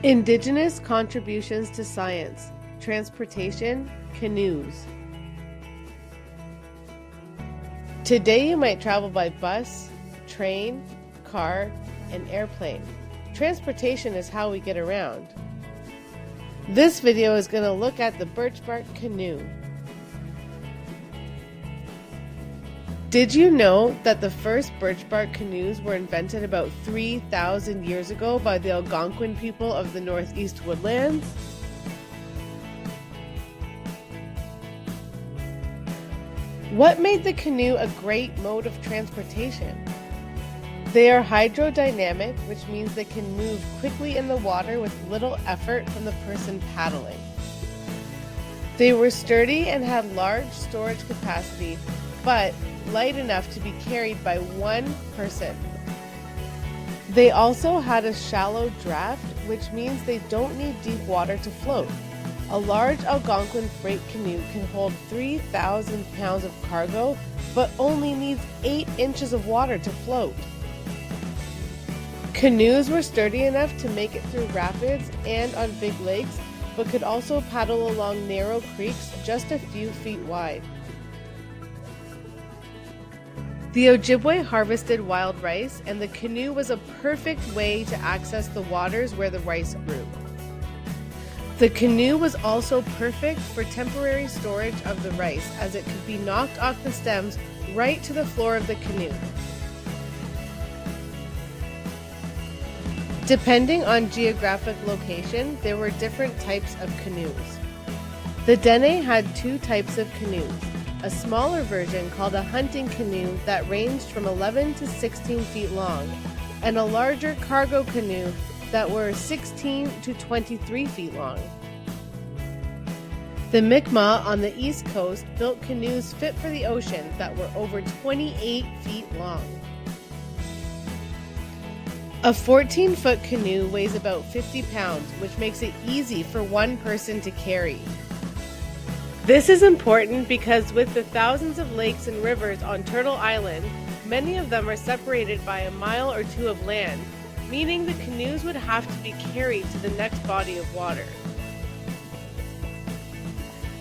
Indigenous contributions to science, transportation, canoes. Today you might travel by bus, train, car, and airplane. Transportation is how we get around. This video is going to look at the birch bark canoe. Did you know that the first birch bark canoes were invented about 3,000 years ago by the Algonquin people of the Northeast Woodlands? What made the canoe a great mode of transportation? They are hydrodynamic, which means they can move quickly in the water with little effort from the person paddling. They were sturdy and had large storage capacity, but light enough to be carried by one person. They also had a shallow draft, which means they don't need deep water to float. A large Algonquin freight canoe can hold 3,000 pounds of cargo, but only needs 8 inches of water to float. Canoes were sturdy enough to make it through rapids and on big lakes, but could also paddle along narrow creeks just a few feet wide. The Ojibwe harvested wild rice, and the canoe was a perfect way to access the waters where the rice grew. The canoe was also perfect for temporary storage of the rice, as it could be knocked off the stems right to the floor of the canoe. Depending on geographic location, there were different types of canoes. The Dene had 2 types of canoes. A smaller version called a hunting canoe that ranged from 11 to 16 feet long, and a larger cargo canoe that were 16 to 23 feet long. The Mi'kmaq on the East Coast built canoes fit for the ocean that were over 28 feet long. A 14-foot canoe weighs about 50 pounds, which makes it easy for one person to carry. This is important because with the thousands of lakes and rivers on Turtle Island, many of them are separated by a mile or 2 of land, meaning the canoes would have to be carried to the next body of water.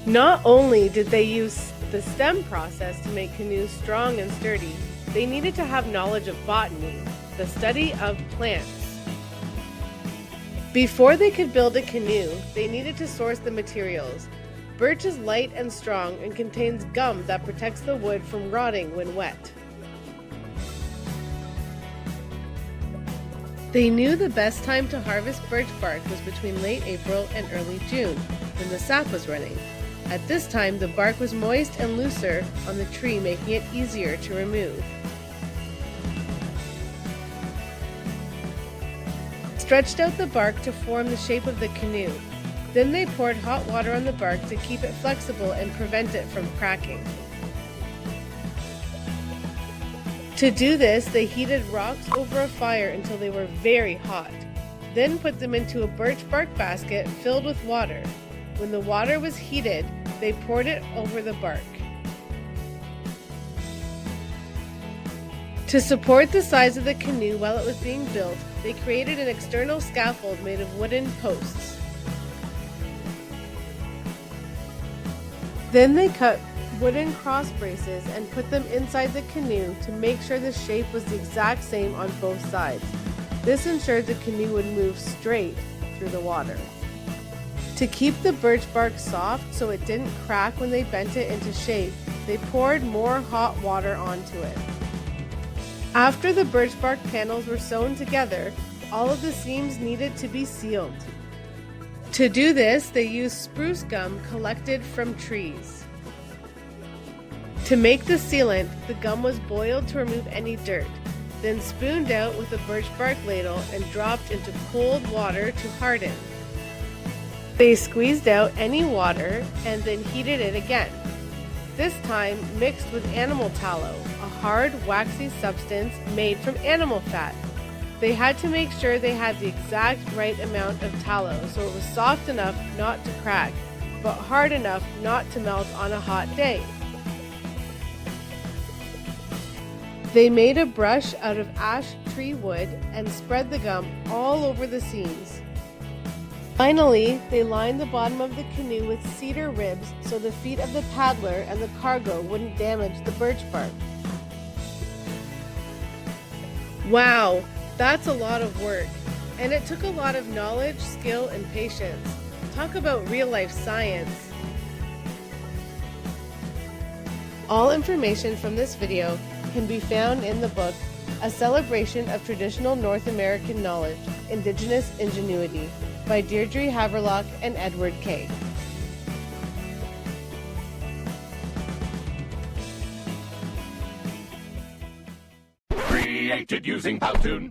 Not only did they use the stem process to make canoes strong and sturdy, they needed to have knowledge of botany, the study of plants. Before they could build a canoe, they needed to source the materials. Birch is light and strong and contains gum that protects the wood from rotting when wet. They knew the best time to harvest birch bark was between late April and early June, when the sap was running. At this time, the bark was moist and looser on the tree, making it easier to remove. Stretched out the bark to form the shape of the canoe. Then they poured hot water on the bark to keep it flexible and prevent it from cracking. To do this, they heated rocks over a fire until they were very hot. Then put them into a birch bark basket filled with water. When the water was heated, they poured it over the bark. To support the size of the canoe while it was being built, they created an external scaffold made of wooden posts. Then they cut wooden cross braces and put them inside the canoe to make sure the shape was the exact same on both sides. This ensured the canoe would move straight through the water. To keep the birch bark soft so it didn't crack when they bent it into shape, they poured more hot water onto it. After the birch bark panels were sewn together, all of the seams needed to be sealed. To do this, they used spruce gum collected from trees. To make the sealant, the gum was boiled to remove any dirt, then spooned out with a birch bark ladle and dropped into cold water to harden. They squeezed out any water and then heated it again, this time mixed with animal tallow, a hard, waxy substance made from animal fat. They had to make sure they had the exact right amount of tallow so it was soft enough not to crack, but hard enough not to melt on a hot day. They made a brush out of ash tree wood and spread the gum all over the seams. Finally, they lined the bottom of the canoe with cedar ribs so the feet of the paddler and the cargo wouldn't damage the birch bark. Wow, that's a lot of work, and it took a lot of knowledge, skill, and patience. Talk about real-life science. All information from this video can be found in the book, A Celebration of Traditional North American Knowledge, Indigenous Ingenuity, by Deirdre Haverlock and Edward Kay. Created using Powtoon.